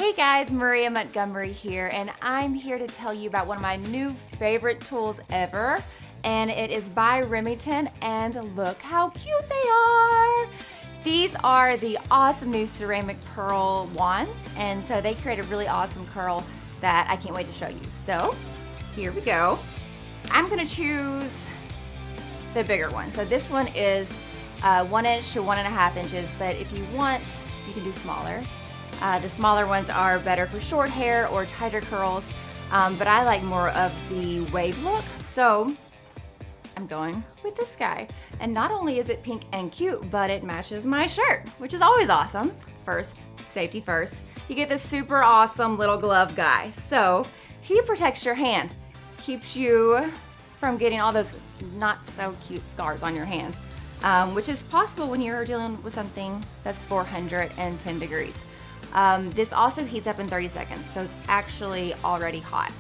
Hey guys, Maria Montgomery here, and I'm here to tell you about one of my new favorite tools ever, and it is by Remington, and look how cute they are! These are the awesome new ceramic pearl wands, and so they create a really awesome curl that I can't wait to show you. So, here we go. I'm gonna choose the bigger one. So this one is 1 inch to 1.5 inches, but if you want, you can do smaller. The smaller ones are better for short hair or tighter curls, but I like more of the wave look, so I'm going with this guy. And not only is it pink and cute, but it matches my shirt, which is always awesome. First, safety first. You get this super awesome little glove guy. So he protects your hand, keeps you from getting all those not so cute scars on your hand, which is possible when you're dealing with something that's 410 degrees. This also heats up in 30 seconds, so it's actually already hot,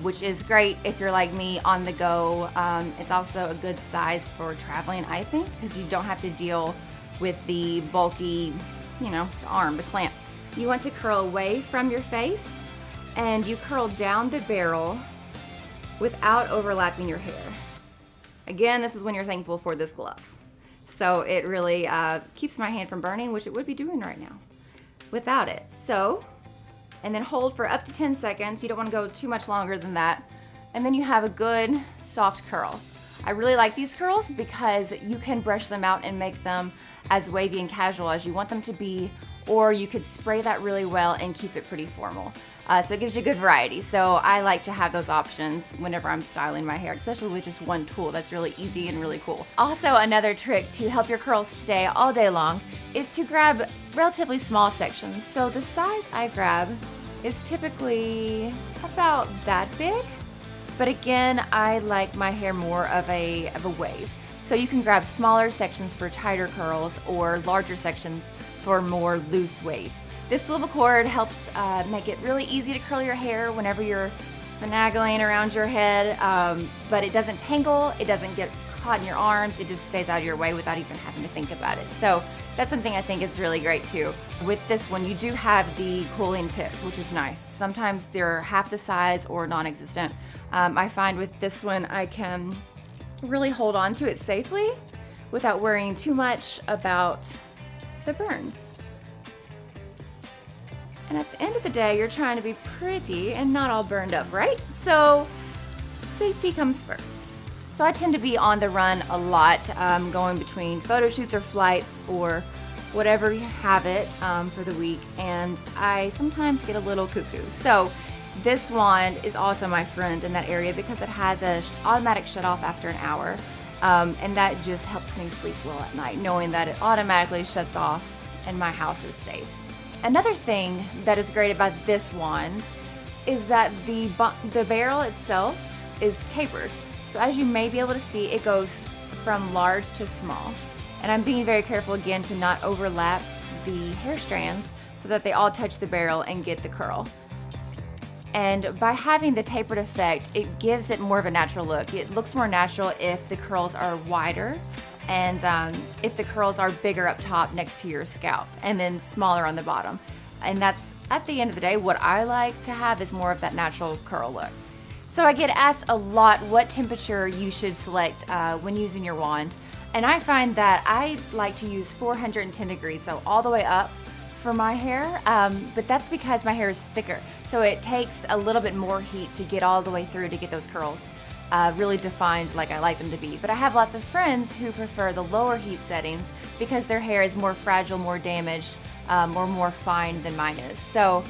which is great if you're like me on the go. It's also a good size for traveling, I think, because you don't have to deal with the bulky, the arm, the clamp. You want to curl away from your face, and you curl down the barrel without overlapping your hair. Again, this is when you're thankful for this glove. So it really keeps my hand from burning, which it would be doing right now without it. So, and then hold for up to 10 seconds. You don't want to go too much longer than that. And then you have a good soft curl. I really like these curls because you can brush them out and make them as wavy and casual as you want them to be, or you could spray that really well and keep it pretty formal. So it gives you a good variety. So I like to have those options whenever I'm styling my hair, especially with just one tool. That's really easy and really cool. Also, another trick to help your curls stay all day long is to grab relatively small sections. So the size I grab is typically about that big, but again, I like my hair more of a wave. So you can grab smaller sections for tighter curls or larger sections for more loose waves. This swivel cord helps make it really easy to curl your hair whenever you're finagling around your head, but it doesn't tangle, it doesn't get caught in your arms, it just stays out of your way without even having to think about it. So that's something I think is really great too. With this one, you do have the cooling tip, which is nice. Sometimes they're half the size or non-existent. I find with this one, I can really hold on to it safely without worrying too much about the burns. And at the end of the day, you're trying to be pretty and not all burned up, right? So safety comes first. So I tend to be on the run a lot, going between photo shoots or flights or whatever you have it for the week, and I sometimes get a little cuckoo. So this wand is also my friend in that area because it has an automatic shut off after an hour, and that just helps me sleep well at night, knowing that it automatically shuts off and my house is safe. Another thing that is great about this wand is that the barrel itself is tapered. So as you may be able to see, it goes from large to small. And I'm being very careful again to not overlap the hair strands so that they all touch the barrel and get the curl. And by having the tapered effect, it gives it more of a natural look. It looks more natural if the curls are wider, and if the curls are bigger up top next to your scalp and then smaller on the bottom. And that's, at the end of the day, what I like to have is more of that natural curl look. So I get asked a lot what temperature you should select when using your wand. And I find that I like to use 410 degrees, so all the way up for my hair, but that's because my hair is thicker. So it takes a little bit more heat to get all the way through to get those curls really defined like I like them to be. But I have lots of friends who prefer the lower heat settings because their hair is more fragile, more damaged, or more fine than mine is. So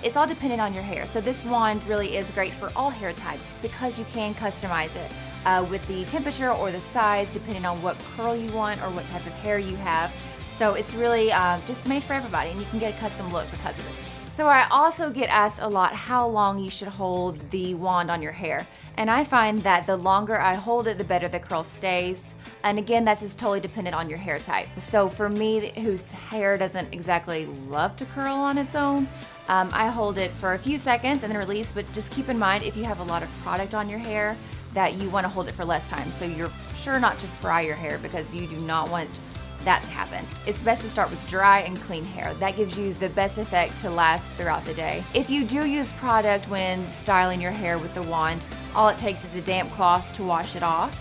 it's all dependent on your hair. So this wand really is great for all hair types because you can customize it with the temperature or the size depending on what curl you want or what type of hair you have. So it's really just made for everybody, and you can get a custom look because of it. So I also get asked a lot how long you should hold the wand on your hair. And I find that the longer I hold it, the better the curl stays. And again, that's just totally dependent on your hair type. So for me, whose hair doesn't exactly love to curl on its own, I hold it for a few seconds and then release, but just keep in mind if you have a lot of product on your hair that you want to hold it for less time. So you're sure not to fry your hair because you do not want that to happen. It's best to start with dry and clean hair. That gives you the best effect to last throughout the day. If you do use product when styling your hair with the wand, all it takes is a damp cloth to wash it off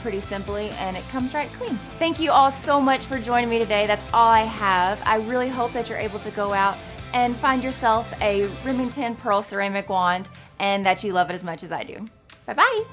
pretty simply, and it comes right clean. Thank you all so much for joining me today. That's all I have. I really hope that you're able to go out and find yourself a Remington Pearl Ceramic Wand and that you love it as much as I do. Bye-bye.